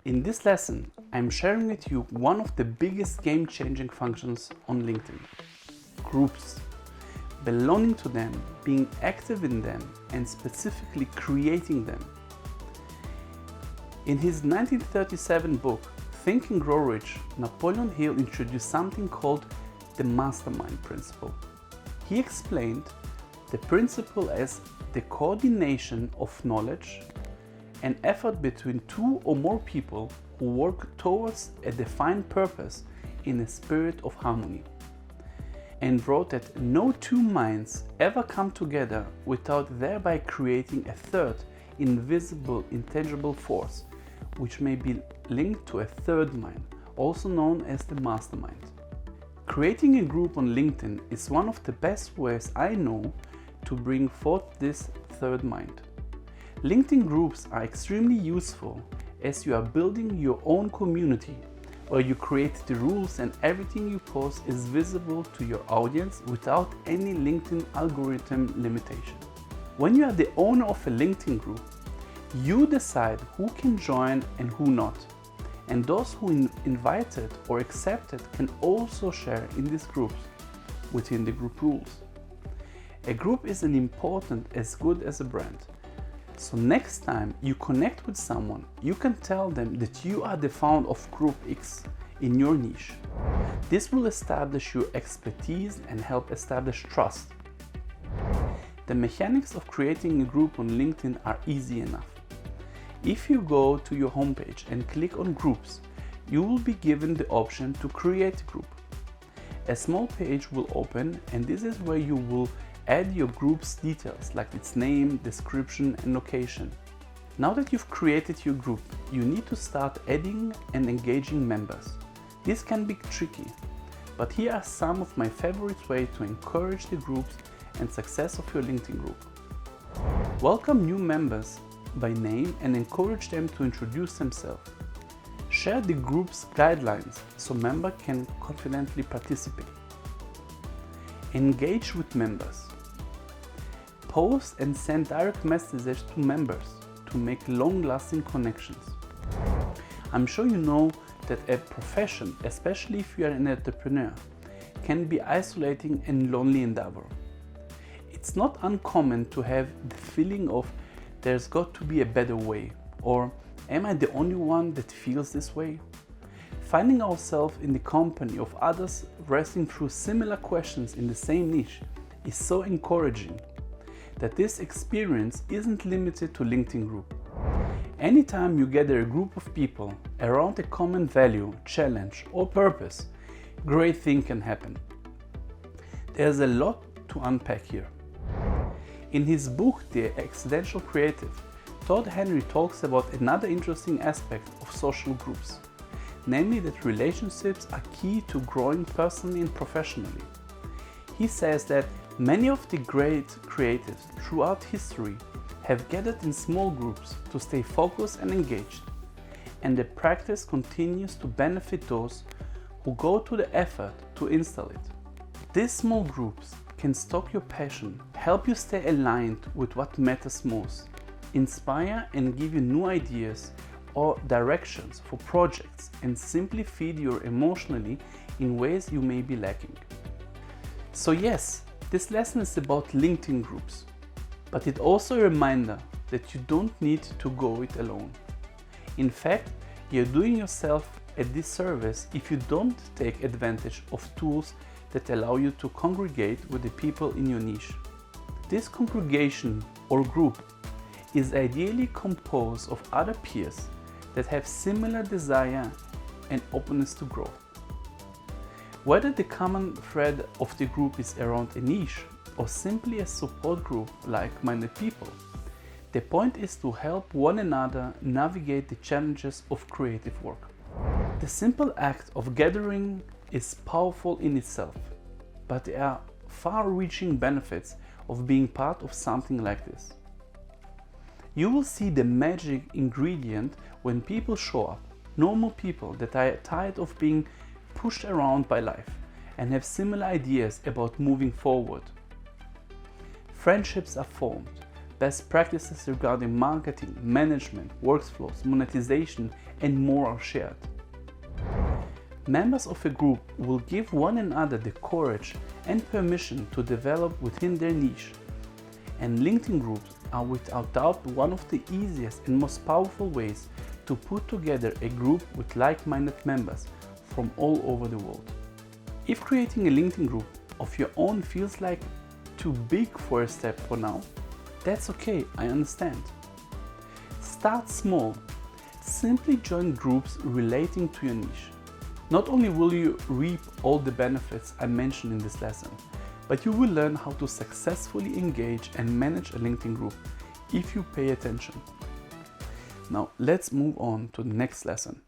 In this lesson, I'm sharing with you one of the biggest game-changing functions on LinkedIn: groups. Belonging to them, being active in them, and specifically creating them. In his 1937 book, Think and Grow Rich, Napoleon Hill introduced something called the Mastermind Principle. He explained the principle as the coordination of knowledge and effort between two or more people who work towards a defined purpose in a spirit of harmony, and wrote that no two minds ever come together without thereby creating a third invisible, intangible force, which may be linked to a third mind, also known as the mastermind. Creating a group on LinkedIn is one of the best ways I know to bring forth this third mind. LinkedIn groups are extremely useful as you are building your own community, where you create the rules and everything you post is visible to your audience without any LinkedIn algorithm limitation. When you are the owner of a LinkedIn group, you decide who can join and who not, and those who invited or accepted can also share in these groups within the group rules. A group is as important as good as a brand. So next time you connect with someone, you can tell them that you are the founder of Group X in your niche. This will establish your expertise and help establish trust. The mechanics of creating a group on LinkedIn are easy enough. If you go to your homepage and click on Groups, you will be given the option to create a group. A small page will open, and this is where you will add your group's details like its name, description, and location. Now that you've created your group, you need to start adding and engaging members. This can be tricky, but here are some of my favorite ways to encourage the groups and success of your LinkedIn group. Welcome new members by name and encourage them to introduce themselves. Share the group's guidelines so members can confidently participate. Engage with members. Post and send direct messages to members to make long-lasting connections. I'm sure you know that a profession, especially if you are an entrepreneur, can be isolating and lonely endeavor. It's not uncommon to have the feeling of there's got to be a better way, or am I the only one that feels this way? Finding ourselves in the company of others wrestling through similar questions in the same niche is so encouraging that this experience isn't limited to LinkedIn group. Anytime you gather a group of people around a common value, challenge, or purpose, great things can happen. There's a lot to unpack here. In his book, The Accidental Creative, Todd Henry talks about another interesting aspect of social groups, namely that relationships are key to growing personally and professionally. He says that many of the great creatives throughout history have gathered in small groups to stay focused and engaged, and the practice continues to benefit those who go to the effort to install it. These small groups can stoke your passion, help you stay aligned with what matters most, inspire and give you new ideas or directions for projects, and simply feed you emotionally in ways you may be lacking. So yes, this lesson is about LinkedIn groups, but it's also a reminder that you don't need to go it alone. In fact, you're doing yourself a disservice if you don't take advantage of tools that allow you to congregate with the people in your niche. This congregation or group is ideally composed of other peers that have similar desire and openness to growth. Whether the common thread of the group is around a niche or simply a support group like-minded people, the point is to help one another navigate the challenges of creative work. The simple act of gathering is powerful in itself, but there are far-reaching benefits of being part of something like this. You will see the magic ingredient when people show up, normal people that are tired of being pushed around by life and have similar ideas about moving forward. Friendships are formed, Best practices regarding marketing, management, workflows, monetization, and more are shared. Members of a group will give one another the courage and permission to develop within their niche. And LinkedIn groups are without doubt one of the easiest and most powerful ways to put together a group with like-minded members from all over the world. If creating a LinkedIn group of your own feels like too big for a step for now, that's okay, I understand. Start small. Simply join groups relating to your niche. Not only will you reap all the benefits I mentioned in this lesson, but you will learn how to successfully engage and manage a LinkedIn group if you pay attention. Now let's move on to the next lesson.